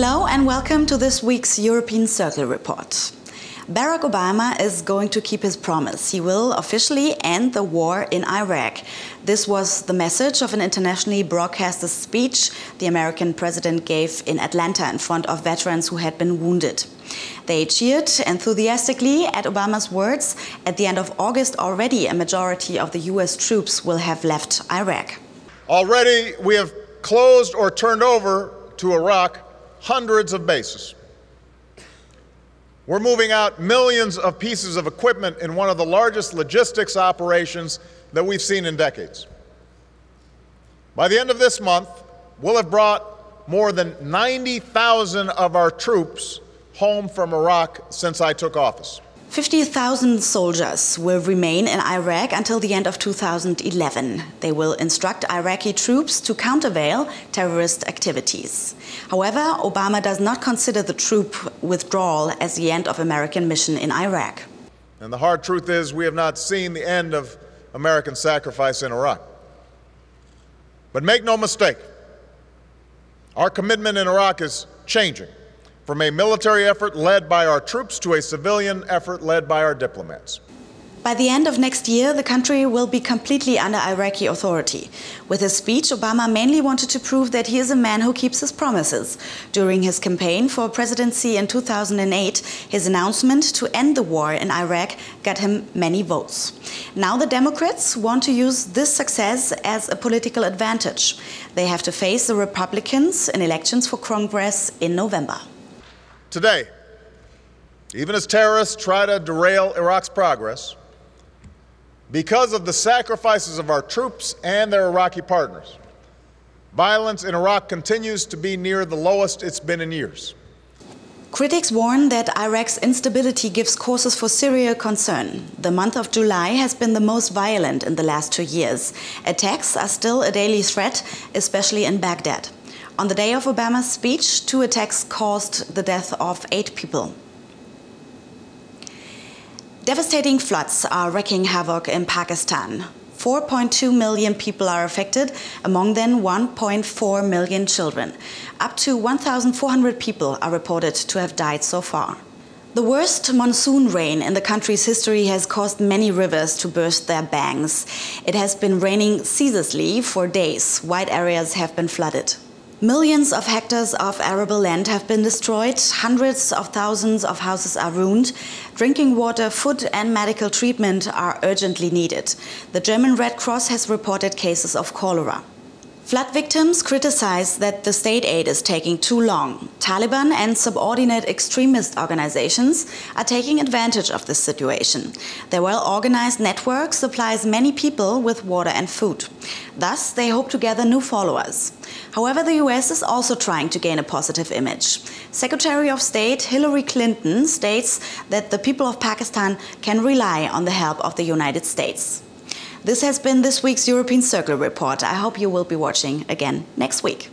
Hello and welcome to this week's European Circle report. Barack Obama is going to keep his promise. He will officially end the war in Iraq. This was the message of an internationally broadcasted speech the American president gave in Atlanta in front of veterans who had been wounded. They cheered enthusiastically at Obama's words. At the end of August, already a majority of the US troops will have left Iraq. Already we have closed or turned over to Iraq hundreds of bases. We're moving out millions of pieces of equipment in one of the largest logistics operations that we've seen in decades. By the end of this month, we'll have brought more than 90,000 of our troops home from Iraq since I took office. 50,000 soldiers will remain in Iraq until the end of 2011. They will instruct Iraqi troops to countervail terrorist activities. However, Obama does not consider the troop withdrawal as the end of American mission in Iraq. And the hard truth is we have not seen the end of American sacrifice in Iraq. But make no mistake, our commitment in Iraq is changing from a military effort led by our troops to a civilian effort led by our diplomats. By the end of next year, the country will be completely under Iraqi authority. With his speech, Obama mainly wanted to prove that he is a man who keeps his promises. During his campaign for presidency in 2008, his announcement to end the war in Iraq got him many votes. Now the Democrats want to use this success as a political advantage. They have to face the Republicans in elections for Congress in November. Today, even as terrorists try to derail Iraq's progress, because of the sacrifices of our troops and their Iraqi partners, violence in Iraq continues to be near the lowest it's been in years. Critics warn that Iraq's instability gives causes for serious concern. The month of July has been the most violent in the last 2 years. Attacks are still a daily threat, especially in Baghdad. On the day of Obama's speech, 2 attacks caused the death of 8 people. Devastating floods are wreaking havoc in Pakistan. 4.2 million people are affected, among them 1.4 million children. Up to 1,400 people are reported to have died so far. The worst monsoon rain in the country's history has caused many rivers to burst their banks. It has been raining ceaselessly for days. Wide areas have been flooded. Millions of hectares of arable land have been destroyed, hundreds of thousands of houses are ruined. Drinking water, food and medical treatment are urgently needed. The German Red Cross has reported cases of cholera. Flood victims criticize that the state aid is taking too long. Taliban and subordinate extremist organizations are taking advantage of this situation. Their well-organized network supplies many people with water and food. Thus, they hope to gather new followers. However, the US is also trying to gain a positive image. Secretary of State Hillary Clinton states that the people of Pakistan can rely on the help of the United States. This has been this week's European Circle report. I hope you will be watching again next week.